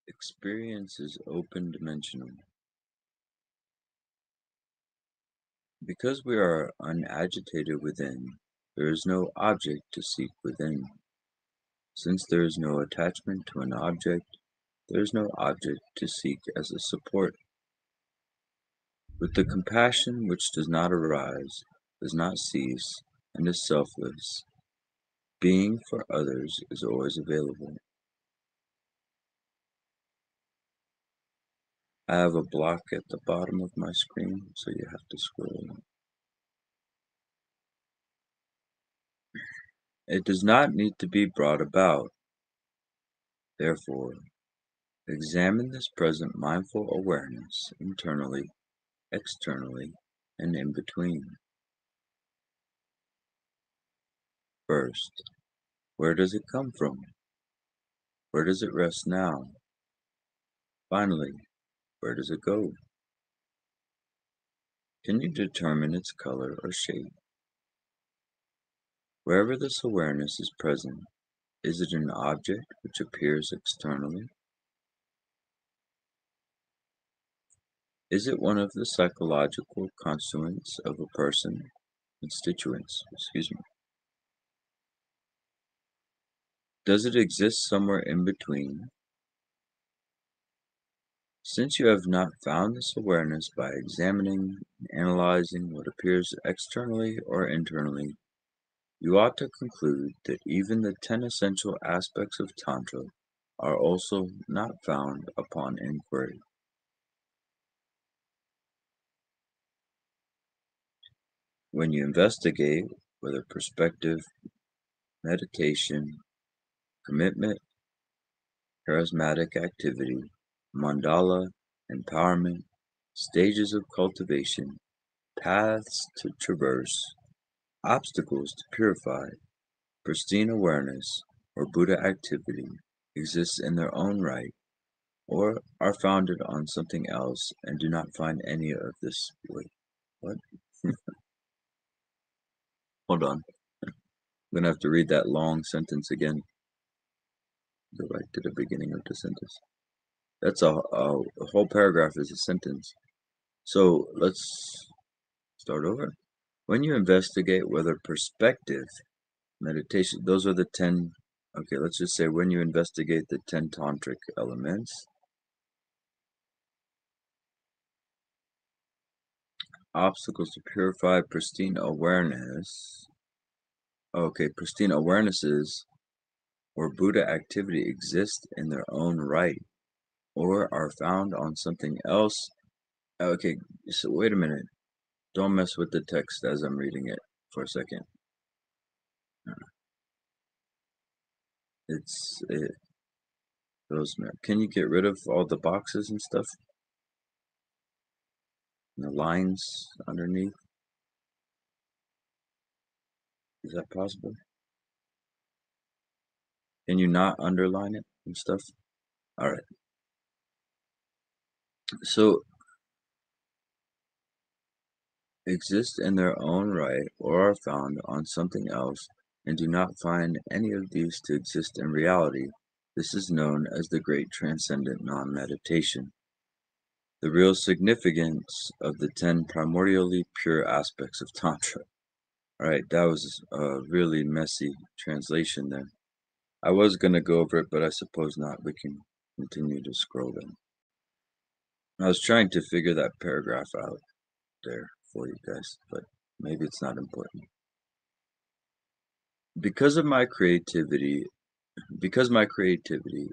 Experience is open dimensional. Because we are unagitated within, there is no object to seek within. Since there is no attachment to an object, there is no object to seek as a support. With the compassion which does not arise, does not cease, and is selfless, being for others is always available. I have a block at the bottom of my screen, so you have to scroll. It does not need to be brought about. Therefore, examine this present mindful awareness internally, externally, and in between. First, where does it come from? Where does it rest now? Finally, where does it go? Can you determine its color or shape? Wherever this awareness is present, is it an object which appears externally? Is it one of the psychological constituents of a person? Excuse me. Does it exist somewhere in between? Since you have not found this awareness by examining and analyzing what appears externally or internally, you ought to conclude that even the 10 essential aspects of Tantra are also not found upon inquiry. When you investigate whether perspective, meditation, commitment, charismatic activity, mandala, empowerment, stages of cultivation, paths to traverse, obstacles to purify, pristine awareness, or Buddha activity exists in their own right, or are founded on something else and do not find any of this. Wait, what? Hold on. I'm going to have to read that long sentence again. Go back to the beginning of the sentence. That's a whole paragraph is a sentence. So let's start over. When you investigate whether perspective, meditation, those are the 10. Okay, let's just say when you investigate the 10 tantric elements, obstacles to purify pristine awareness. Okay, pristine awarenesses or Buddha activity exist in their own right or are found on something else. Okay, so wait a minute. Don't mess with the text as I'm reading it for a second. It Rosemary. Can you get rid of all the boxes and stuff? And the lines underneath? Is that possible? Can you not underline it and stuff? Alright. So exist in their own right or are found on something else and do not find any of these to exist in reality. This is known as the Great Transcendent Non-Meditation. The real significance of the 10 primordially pure aspects of Tantra. Alright, that was a really messy translation there. I was going to go over it, but I suppose not. We can continue to scroll then. I was trying to figure that paragraph out there for you guys, but maybe it's not important. Because my creativity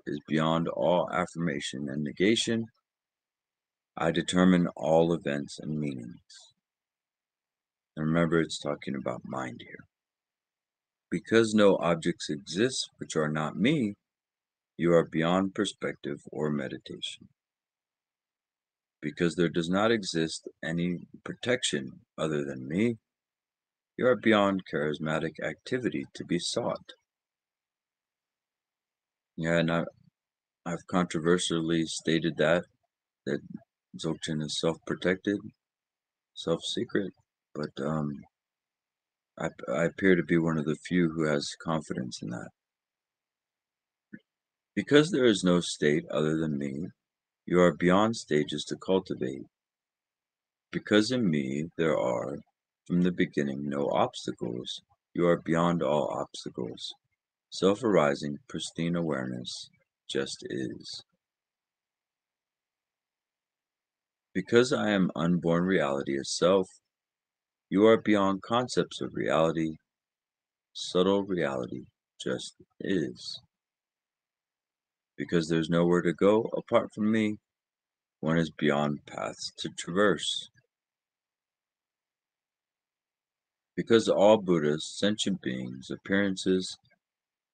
is beyond all affirmation and negation, I determine all events and meanings. And remember, it's talking about mind here. Because no objects exist which are not me, you are beyond perspective or meditation. Because there does not exist any protection other than me, you are beyond charismatic activity to be sought. Yeah, and I've controversially stated that Dzogchen is self-protected, self-secret, but I appear to be one of the few who has confidence in that. Because there is no state other than me, you are beyond stages to cultivate. Because in me there are, from the beginning, no obstacles, you are beyond all obstacles. Self-arising, pristine awareness just is. Because I am unborn reality itself, you are beyond concepts of reality. Subtle reality just is. Because there's nowhere to go apart from me, one is beyond paths to traverse. Because all Buddhas, sentient beings, appearances,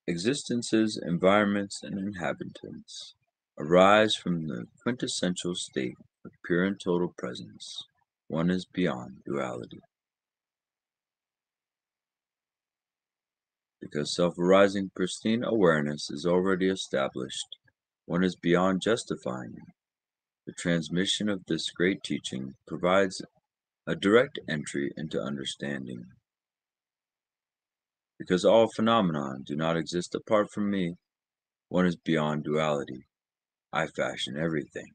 existences, environments, and inhabitants arise from the quintessential state of pure and total presence, one is beyond duality. Because self-arising pristine awareness is already established, one is beyond justifying it. The transmission of this great teaching provides a direct entry into understanding. Because all phenomena do not exist apart from me, one is beyond duality. I fashion everything.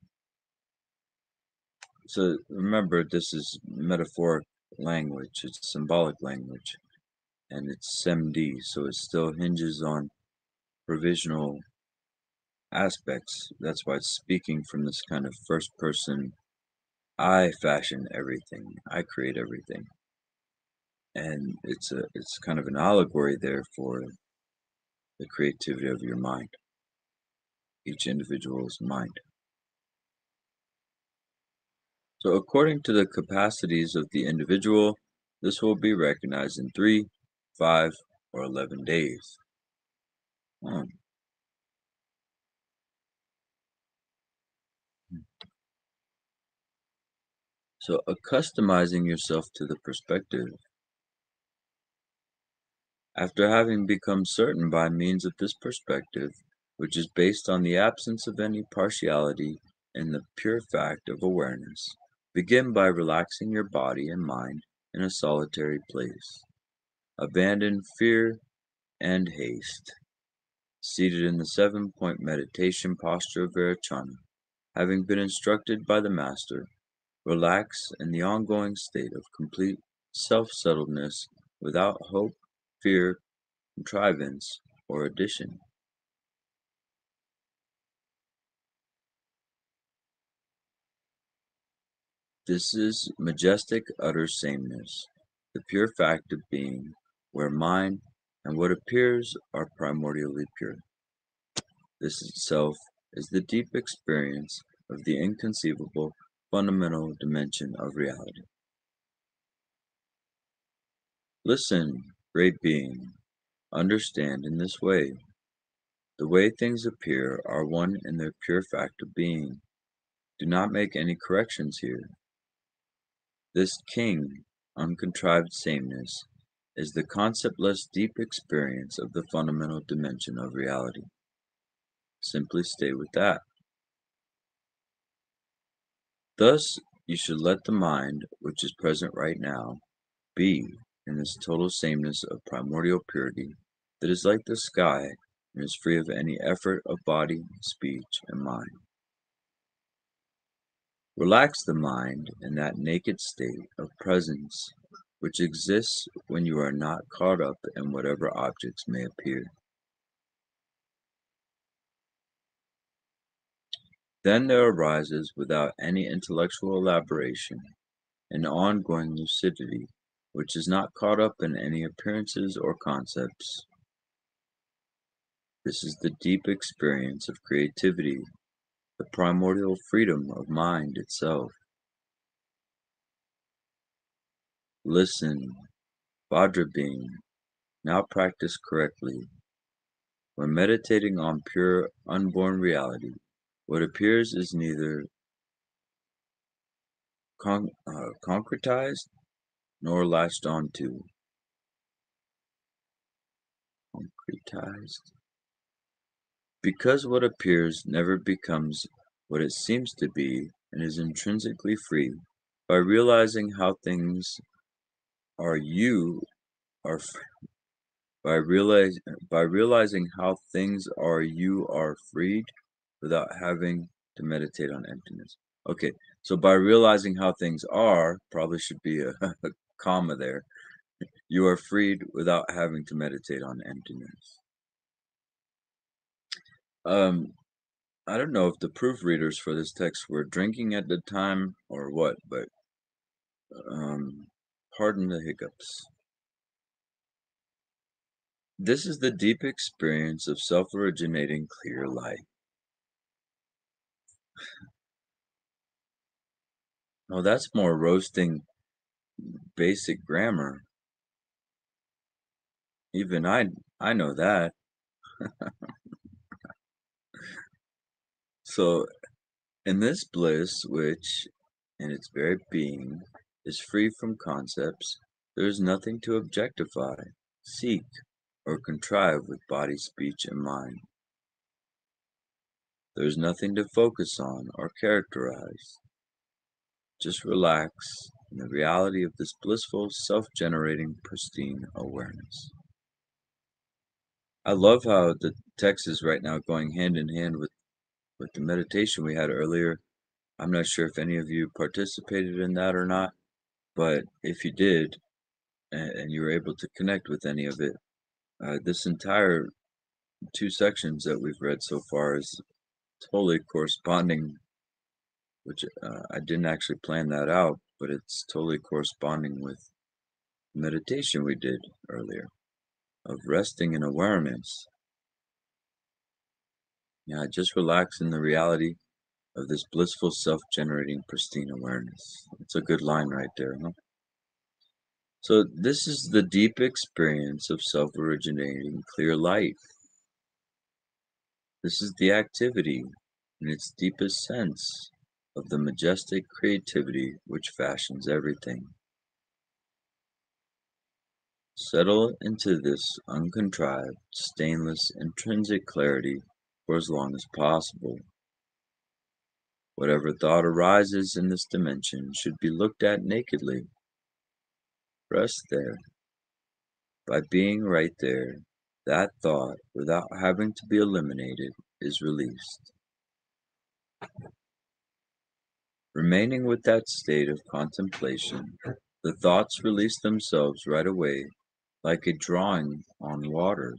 So remember, this is metaphoric language, it's symbolic language, and it's SEMD, so it still hinges on provisional aspects. That's why it's speaking from this kind of first person. I fashion everything, I create everything. And it's kind of an allegory there for the creativity of your mind, each individual's mind. So according to the capacities of the individual, this will be recognized in 3, 5, or 11 days. Hmm. So accustomizing yourself to the perspective. After having become certain by means of this perspective, which is based on the absence of any partiality in the pure fact of awareness, begin by relaxing your body and mind in a solitary place. Abandon fear and haste. Seated in the 7-point meditation posture of Virachana, having been instructed by the Master, relax in the ongoing state of complete self-settledness without hope, fear, contrivance, or addition. This is majestic utter sameness, the pure fact of being, where mind and what appears are primordially pure. This itself is the deep experience of the inconceivable fundamental dimension of reality. Listen, great being, understand in this way. The way things appear are one in their pure fact of being. Do not make any corrections here. This king, uncontrived sameness, is the conceptless deep experience of the fundamental dimension of reality. Simply stay with that. Thus, you should let the mind, which is present right now, be in this total sameness of primordial purity that is like the sky and is free of any effort of body, speech, and mind. Relax the mind in that naked state of presence which exists when you are not caught up in whatever objects may appear. Then there arises, without any intellectual elaboration, an ongoing lucidity which is not caught up in any appearances or concepts. This is the deep experience of creativity, the primordial freedom of mind itself. Listen, Vajra being, now practice correctly. When meditating on pure, unborn reality, what appears is neither concretized nor latched onto. Concretized. Because what appears never becomes what it seems to be and is intrinsically free, by realizing how things are you are By realize by realizing how things are, you are freed without having to meditate on emptiness. Okay, so by realizing how things are, probably should be a, a comma there. You are freed without having to meditate on emptiness. Um, I don't know if the proofreaders for this text were drinking at the time or what, but um, pardon the hiccups. This is the deep experience of self-originating clear light. Oh, that's more roasting basic grammar. Even I know that. So, in this bliss, which, in its very being, is free from concepts, there is nothing to objectify, seek, or contrive with body, speech, and mind. There is nothing to focus on or characterize. Just relax in the reality of this blissful, self-generating, pristine awareness. I love how the text is right now going hand in hand with the meditation we had earlier. I'm not sure if any of you participated in that or not, but if you did, and you were able to connect with any of it, this entire two sections that we've read so far is totally corresponding, which I didn't actually plan that out, but it's totally corresponding with the meditation we did earlier of resting in awareness. Yeah, just relax in the reality of this blissful, self-generating, pristine awareness. It's a good line right there, huh? So this is the deep experience of self-originating clear light. This is the activity, in its deepest sense, of the majestic creativity which fashions everything. Settle into this uncontrived, stainless, intrinsic clarity for as long as possible. Whatever thought arises in this dimension should be looked at nakedly. Rest there. By being right there, that thought, without having to be eliminated, is released. Remaining with that state of contemplation, the thoughts release themselves right away, like a drawing on water.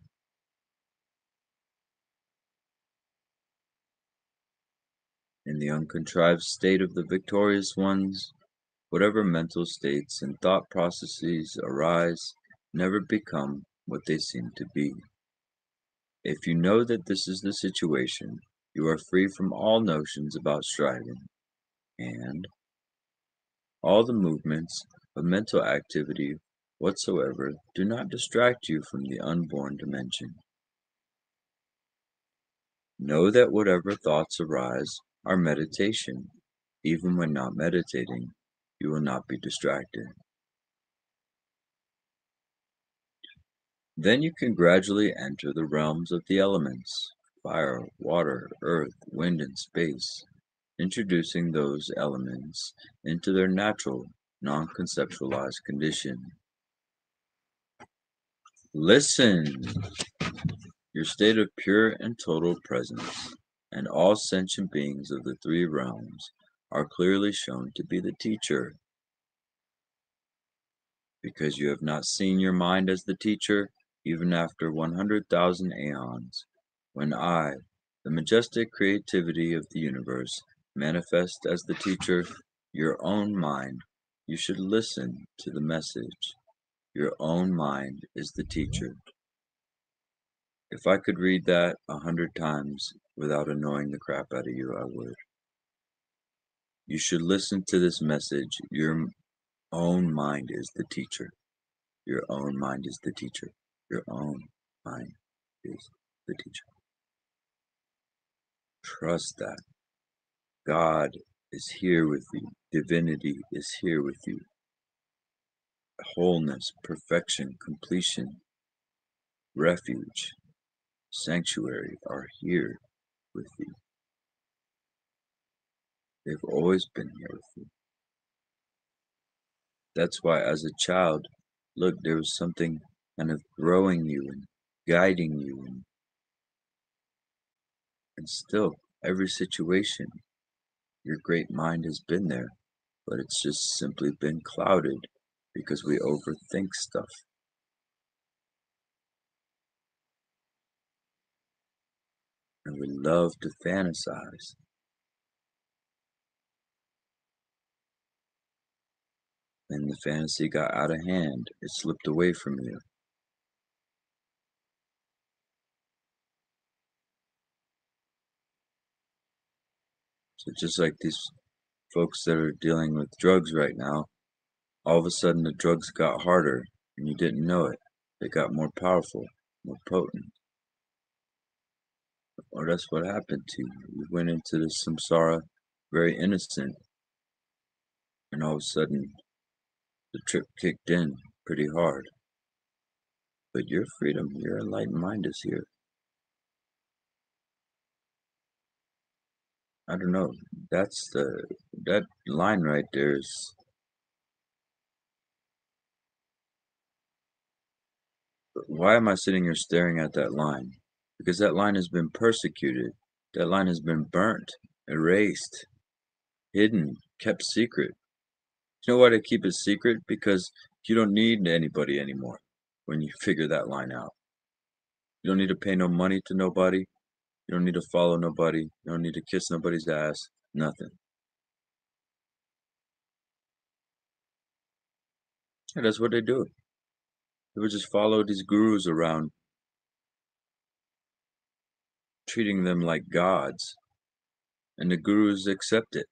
In the uncontrived state of the victorious ones, whatever mental states and thought processes arise never become what they seem to be. If you know that this is the situation, you are free from all notions about striving, and all the movements of mental activity whatsoever do not distract you from the unborn dimension. Know that whatever thoughts arise are meditation. Even when not meditating, you will not be distracted. Then you can gradually enter the realms of the elements, fire, water, earth, wind, and space, introducing those elements into their natural, non-conceptualized condition. Listen! Your state of pure and total presence, and all sentient beings of the three realms, are clearly shown to be the teacher. Because you have not seen your mind as the teacher, even after 100,000 aeons, when I, the majestic creativity of the universe, manifest as the teacher, your own mind, you should listen to the message. Your own mind is the teacher. If I could read that 100 times without annoying the crap out of you, I would. You should listen to this message. Your own mind is the teacher. Your own mind is the teacher. Your own mind is the teacher. Trust that. God is here with you. Divinity is here with you. Wholeness, perfection, completion, refuge, sanctuary are here with you. They've always been here with you. That's why as a child, look, there was something kind of growing you and guiding you. And still, every situation, your great mind has been there, but it's just simply been clouded because we overthink stuff. And we love to fantasize. And the fantasy got out of hand. It slipped away from you. So just like these folks that are dealing with drugs right now, all of a sudden the drugs got harder and you didn't know it. They got more powerful, more potent. Or that's what happened to you. You went into the samsara very innocent, and all of a sudden the trip kicked in pretty hard. But your freedom, your enlightened mind is here. I don't know. That line right there is. Why am I sitting here staring at that line? Because that line has been persecuted. That line has been burnt, erased, hidden, kept secret. You know why they keep it secret? Because you don't need anybody anymore when you figure that line out. You don't need to pay no money to nobody. You don't need to follow nobody. You don't need to kiss nobody's ass. Nothing. And that's what they do. They would just follow these gurus around, treating them like gods. And the gurus accept it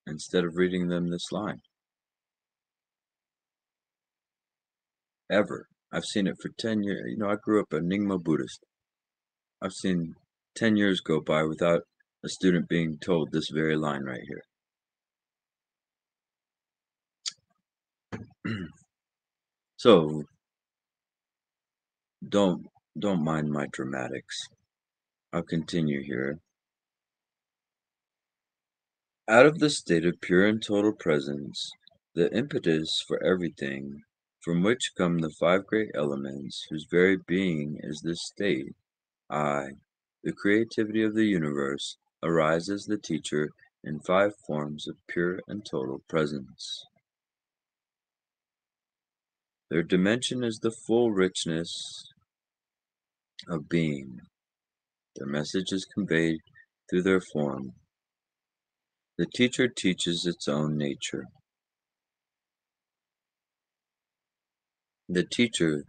instead of reading them this line. Ever. I've seen it for 10 years. You know, I grew up a Nyingma Buddhist. I've seen 10 years go by without a student being told this very line right here. So don't mind my dramatics. I'll continue here. Out of the state of pure and total presence, the impetus for everything, from which come the five great elements, whose very being is this state, I, the creativity of the universe, arise as the teacher in five forms of pure and total presence. Their dimension is the full richness of being. Their message is conveyed through their form. The teacher teaches its own nature. The teacher,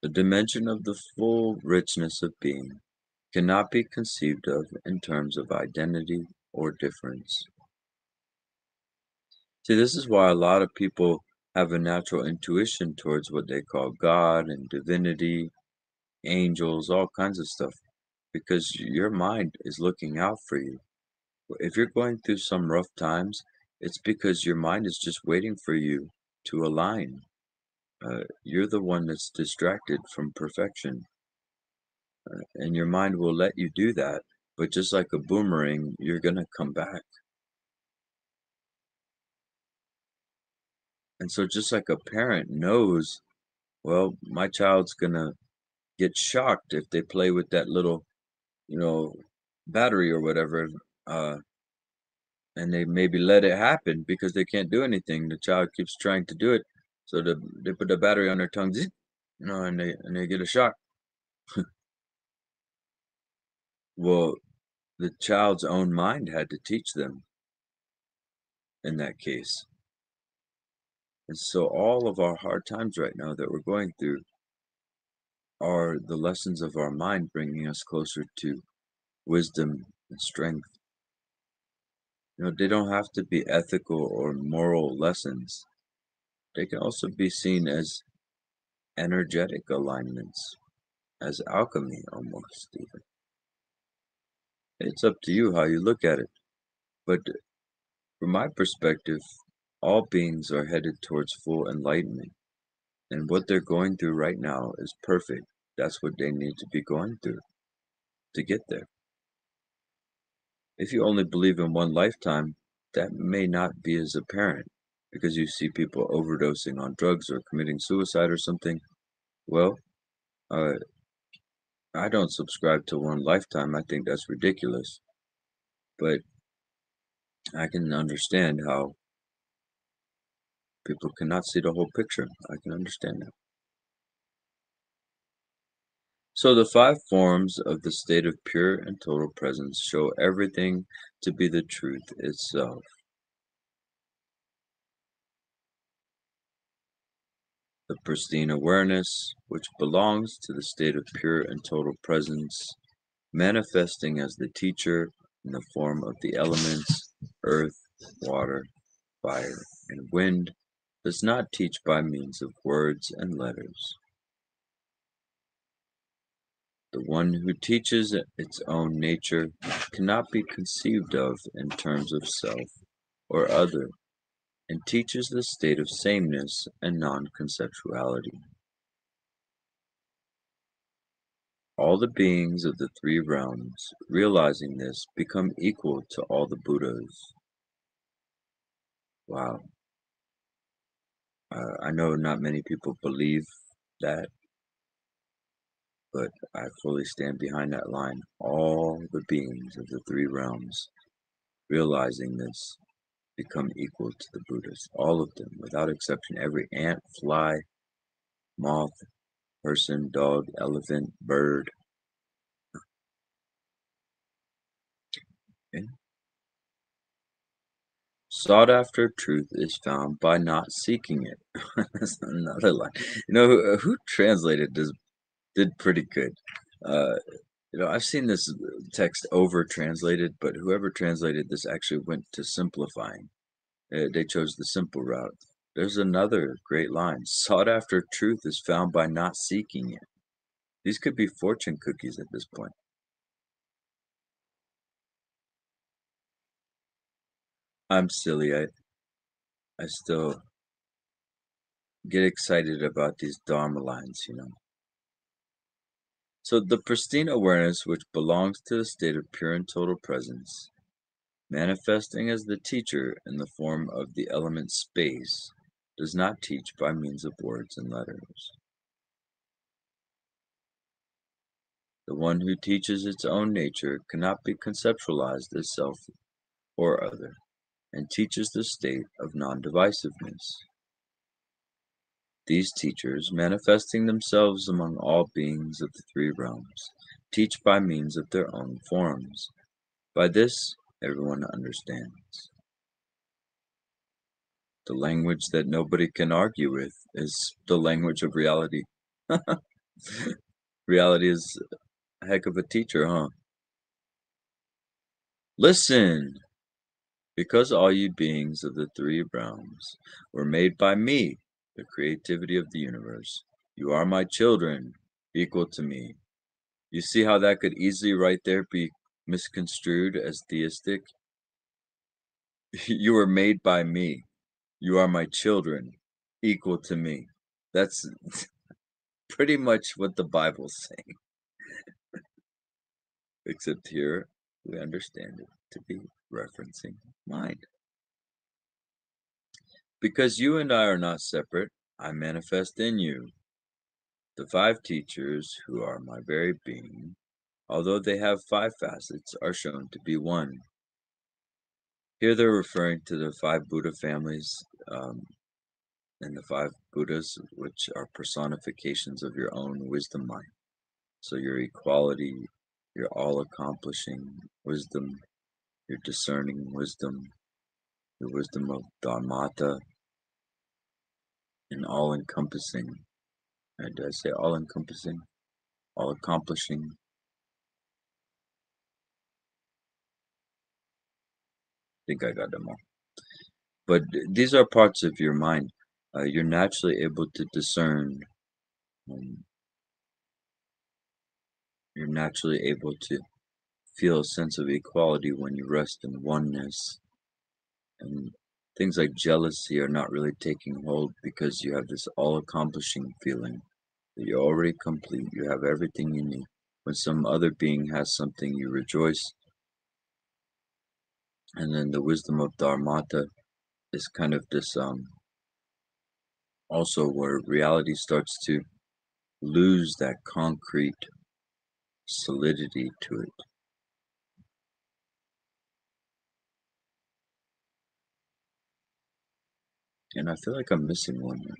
the dimension of the full richness of being, cannot be conceived of in terms of identity or difference. See, this is why a lot of people have a natural intuition towards what they call God and divinity, angels, all kinds of stuff, because your mind is looking out for you. If you're going through some rough times, it's because your mind is just waiting for you to align. You're the one that's distracted from perfection, and your mind will let you do that. But just like a boomerang, you're going to come back. And so, just like a parent knows, well, my child's going to get shocked if they play with that little, you know, battery or whatever, uh, and they maybe let it happen because they can't do anything. The child keeps trying to do it, so they put the battery on their tongue, zzz, and they get a shock. Well, the child's own mind had to teach them in that case. And so all of our hard times right now that we're going through are the lessons of our mind bringing us closer to wisdom and strength. You know, they don't have to be ethical or moral lessons. They can also be seen as energetic alignments, as alchemy almost even. It's up to you how you look at it. But from my perspective, all beings are headed towards full enlightenment. And what they're going through right now is perfect. That's what they need to be going through to get there. If you only believe in one lifetime, that may not be as apparent. because you see people overdosing on drugs or committing suicide or something. Well, uh, I don't subscribe to one lifetime. I think that's ridiculous. But I can understand how people cannot see the whole picture. I can understand that. So the five forms of the state of pure and total presence show everything to be the truth itself. The pristine awareness, which belongs to the state of pure and total presence, manifesting as the teacher in the form of the elements, earth, water, fire, and wind, does not teach by means of words and letters. The one who teaches its own nature cannot be conceived of in terms of self or other, and teaches the state of sameness and non-conceptuality. All the beings of the three realms, realizing this, become equal to all the Buddhas. Wow. I know not many people believe that, but I fully stand behind that line. All the beings of the three realms, realizing this, become equal to the Buddhas. All of them, without exception. Every ant, fly, moth, person, dog, elephant, bird. Okay? Sought after truth is found by not seeking it. That's another line. You know, who translated this did pretty good. Uh, I've seen this text over translated, but whoever translated this actually went to simplifying. They chose the simple route. There's another great line. Sought after truth is found by not seeking it. These could be fortune cookies at this point. I'm silly. I still get excited about these Dharma lines. So the pristine awareness which belongs to the state of pure and total presence, manifesting as the teacher in the form of the element space, does not teach by means of words and letters. The one who teaches its own nature cannot be conceptualized as self or other, and teaches the state of non-divisiveness. These teachers, manifesting themselves among all beings of the three realms, teach by means of their own forms. By this, everyone understands. The language that nobody can argue with is the language of reality. Reality is a heck of a teacher, huh? Listen! Because all you beings of the three realms were made by me, the creativity of the universe, you are my children, equal to me. You see how that could easily right there be misconstrued as theistic? You were made by me. You are my children, equal to me. That's pretty much what the Bible's saying, except here we understand it to be referencing mind. Because you and I are not separate, I manifest in you. The five teachers, who are my very being, although they have five facets, are shown to be one. Here they're referring to the five Buddha families and the five Buddhas, which are personifications of your own wisdom mind. So your equality, your all-accomplishing wisdom, your discerning wisdom, your wisdom of Dharmata, and all-encompassing. Did I say all-encompassing? All-accomplishing. I think I got them all. But these are parts of your mind. You're naturally able to discern. Um, you're naturally able to feel a sense of equality when you rest in oneness. And things like jealousy are not really taking hold because you have this all-accomplishing feeling that you're already complete. You have everything you need. When some other being has something, you rejoice. And then the wisdom of Dharmata is kind of this also where reality starts to lose that concrete solidity to it. And I feel like I'm missing one here.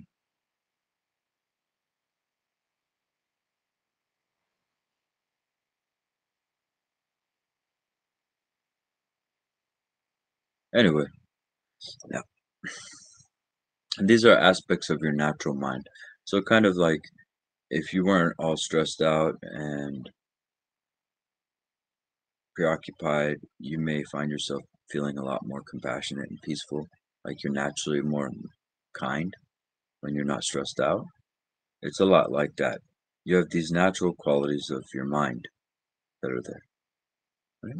Anyway, yeah. And these are aspects of your natural mind. So kind of like if you weren't all stressed out and preoccupied, you may find yourself feeling a lot more compassionate and peaceful, like you're naturally more kind when you're not stressed out. It's a lot like that. You have these natural qualities of your mind that are there. Right?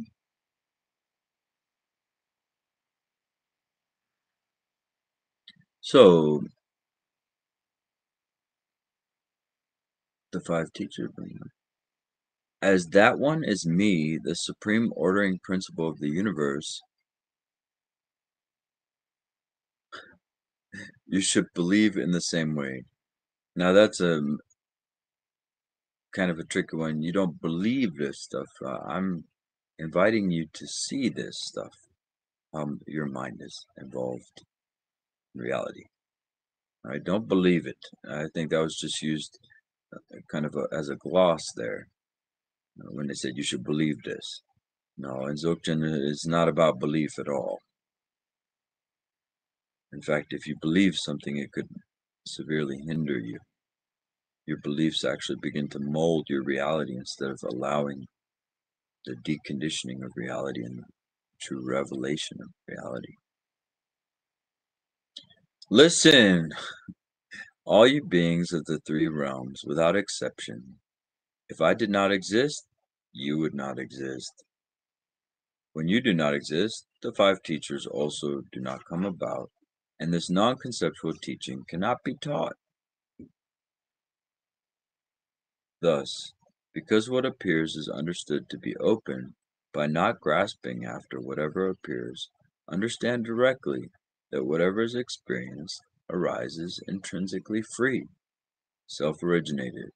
So the five teachers, as that one is me, the supreme ordering principle of the universe, you should believe in the same way. Now that's a kind of a tricky one. You don't believe this stuff. I'm inviting you to see this stuff. Your mind is involved in reality. All right, don't believe it. I think that was just used kind of as a gloss there when they said you should believe this. No, and Dzogchen is not about belief at all. In fact, if you believe something, it could severely hinder you. Your beliefs actually begin to mold your reality instead of allowing the deconditioning of reality and true revelation of reality. Listen, all you beings of the three realms, without exception, if I did not exist, you would not exist. When you do not exist, the five teachers also do not come about, and this non-conceptual teaching cannot be taught. Thus, because what appears is understood to be open, by not grasping after whatever appears, understand directly that whatever is experienced arises intrinsically free, self-originated,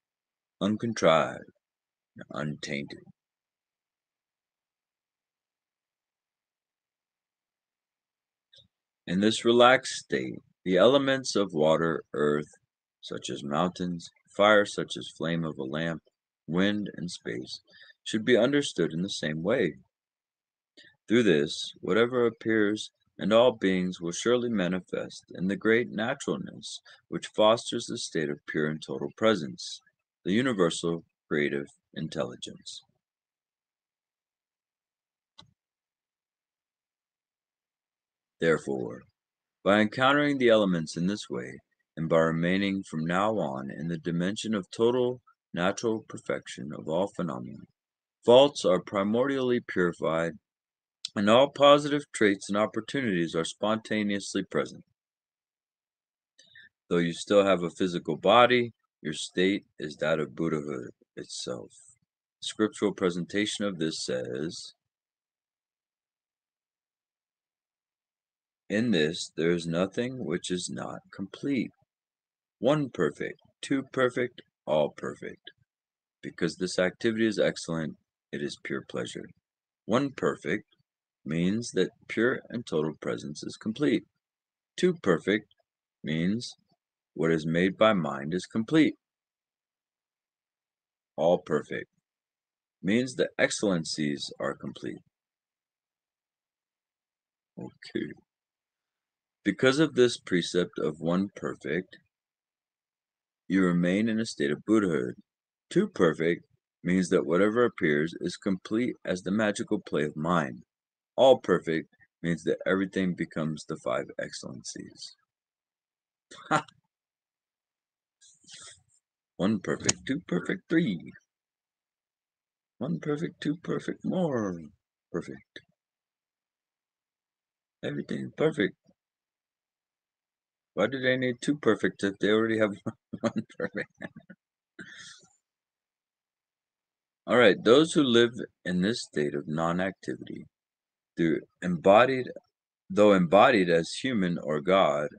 uncontrived, and untainted. In this relaxed state, the elements of water, earth, such as mountains, fire, such as flame of a lamp, wind, and space, should be understood in the same way. Through this, whatever appears and all beings will surely manifest in the great naturalness which fosters the state of pure and total presence, the universal creative intelligence. Therefore, by encountering the elements in this way, and by remaining from now on in the dimension of total natural perfection of all phenomena, faults are primordially purified, and all positive traits and opportunities are spontaneously present. Though you still have a physical body, your state is that of Buddhahood itself. Scriptural presentation of this says, in this there is nothing which is not complete. One perfect, two perfect, all perfect. Because this activity is excellent, it is pure pleasure. One perfect means that pure and total presence is complete. Two perfect means what is made by mind is complete. All perfect means the excellencies are complete. Okay. Because of this precept of one perfect, you remain in a state of Buddhahood. Two perfect means that whatever appears is complete as the magical play of mind. All perfect means that everything becomes the five excellencies. One perfect, two perfect, three. One perfect, two perfect, more perfect. Everything perfect. Why do they need two perfect if they already have one perfect? All right, those who live in this state of non-activity through embodied though embodied as human or God,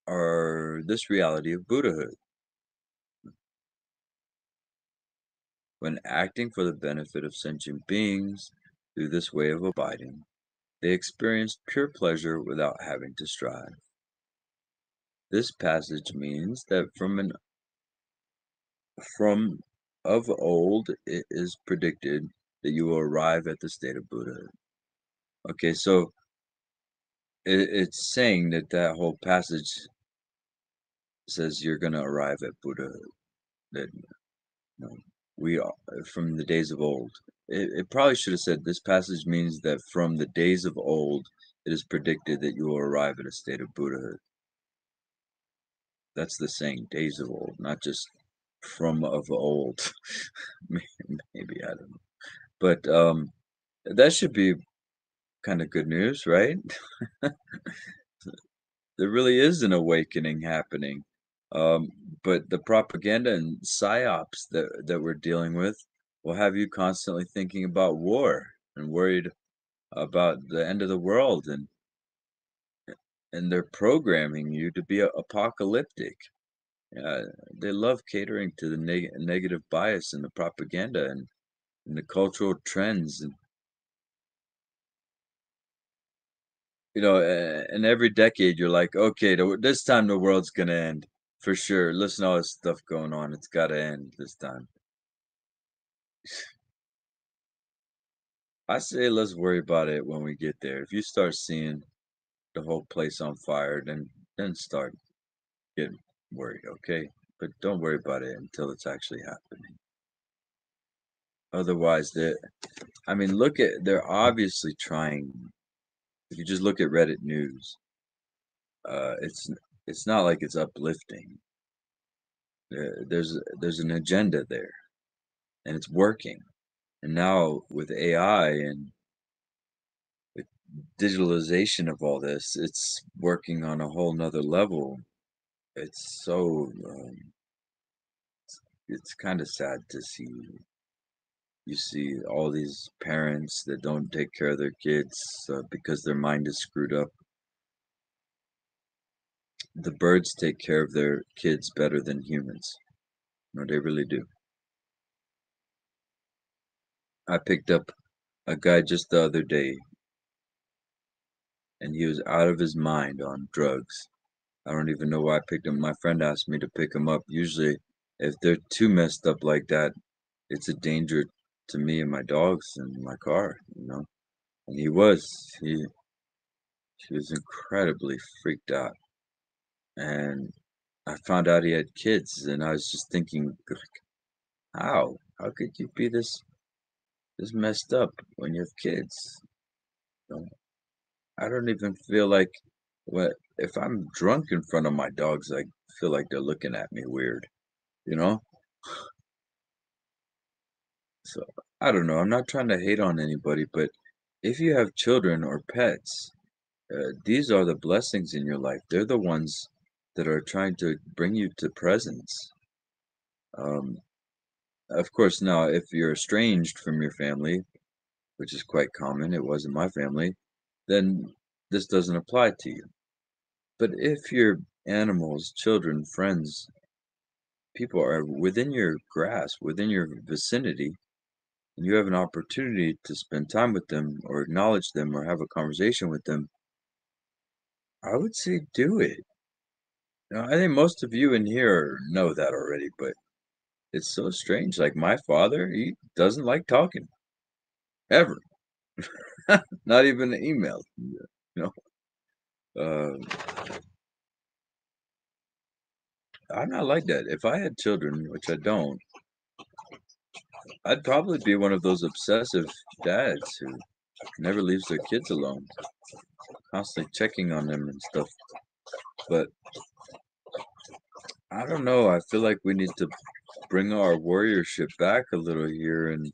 are this reality of Buddhahood. When acting for the benefit of sentient beings through this way of abiding, they experienced pure pleasure without having to strive. This passage means that from of old it is predicted that you will arrive at the state of Buddhahood. Okay, so it's saying that that whole passage says you're going to arrive at Buddhahood. That you know, we are from the days of old. It probably should have said this passage means that from the days of old it is predicted that you will arrive at a state of Buddhahood. That's the saying, days of old, not just from of old. Maybe I don't know, but that should be kind of good news, right? There really is an awakening happening. Um, but the propaganda and psyops that we're dealing with will have you constantly thinking about war and worried about the end of the world, and they're programming you to be apocalyptic. Uh, they love catering to the negative bias and the propaganda and the cultural trends, and and every decade you're like, okay, this time the world's gonna end for sure. Listen to all this stuff going on. It's got to end this time. I say let's worry about it when we get there. If you start seeing the whole place on fire, then start getting worried, okay? But don't worry about it until it's actually happening. Otherwise, I mean, they're obviously trying. If you just look at Reddit news, uh, it's it's not like it's uplifting. There's an agenda there, and it's working. And now with AI and with digitalization of all this, it's working on a whole nother level. It's so it's kind of sad to see. You see all these parents that don't take care of their kids because their mind is screwed up. The birds take care of their kids better than humans. No, they really do. I picked up a guy just the other day, and he was out of his mind on drugs. I don't even know why I picked him. My friend asked me to pick him up. Usually, if they're too messed up like that, it's a danger to me and my dogs and my car. And he was incredibly freaked out. And I found out he had kids, and I was just thinking, like, how? How could you be this messed up when you have kids? You know, I don't even feel like what if I'm drunk in front of my dogs, I feel like they're looking at me weird, you know? So I don't know. I'm not trying to hate on anybody, but if you have children or pets, these are the blessings in your life. They're the ones that are trying to bring you to presence. Um, of course, now if you're estranged from your family, which is quite common, it wasn't my family, then this doesn't apply to you. But if your animals, children, friends, people are within your grasp, within your vicinity, and you have an opportunity to spend time with them or acknowledge them or have a conversation with them, I would say do it. I think most of you in here know that already, but it's so strange. Like my father, he doesn't like talking ever, not even an email. You I'm not like that. If I had children, which I don't, I'd probably be one of those obsessive dads who never leaves their kids alone, constantly checking on them and stuff. But I don't know. I feel like we need to bring our warriorship back a little here and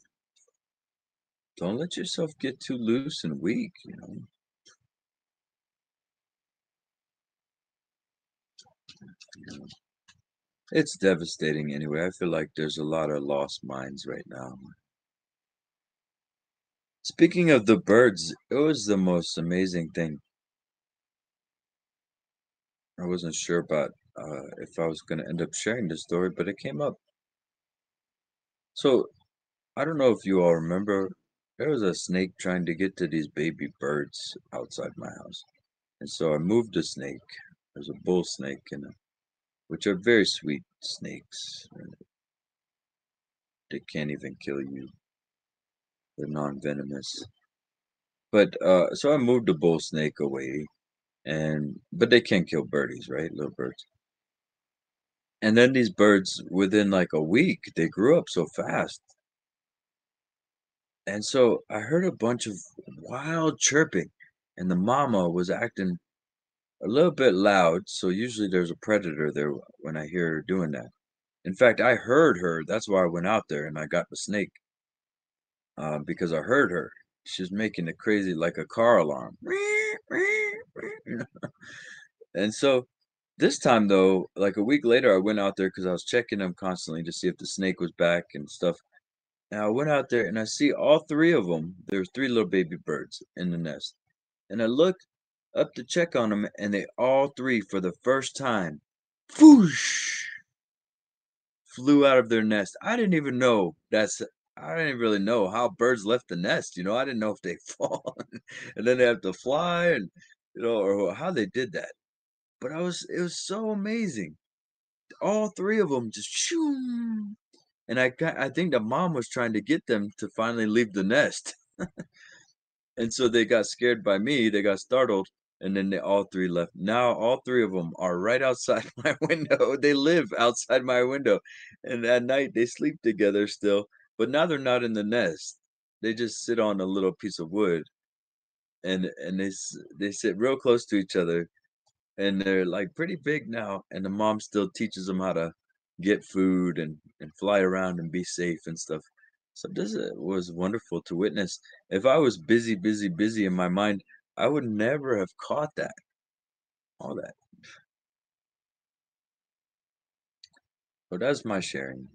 don't let yourself get too loose and weak. It's devastating anyway. I feel like there's a lot of lost minds right now. Speaking of the birds, it was the most amazing thing. I wasn't sure about if I was going to end up sharing this story, but it came up. So I don't know if you all remember, there was a snake trying to get to these baby birds outside my house. And so I moved the snake. There's a bull snake, which are very sweet snakes. They can't even kill you. They're non-venomous. But so I moved the bull snake away, and but they can kill birdies, right? Little birds. And then these birds, within like a week, they grew up so fast. And so I heard a bunch of wild chirping, and the mama was acting a little bit loud. So usually there's a predator there when I hear her doing that. In fact, I heard her. That's why I went out there and I got the snake because I heard her. She's making a crazy, like a car alarm. And so this time, though, like a week later, I went out there because I was checking them constantly to see if the snake was back and stuff. And I went out there and I see all three of them. There's three little baby birds in the nest. And I looked up to check on them, and they all three, for the first time, whoosh, flew out of their nest. I didn't really know how birds left the nest. I didn't know if they fall and then they have to fly and or how they did that. But it was so amazing. All three of them just shoo. And I think the mom was trying to get them to finally leave the nest. And so they got scared by me, they got startled, and then they all 3 left. Now all 3 of them are right outside my window. They live outside my window, and at night, they sleep together still, but now they're not in the nest. They just sit on a little piece of wood, and they sit real close to each other, and they're, like, pretty big now, and the mom still teaches them how to get food and fly around and be safe and stuff. So this, was wonderful to witness. If I was busy, busy, busy in my mind, I would never have caught all that. But that's my sharing.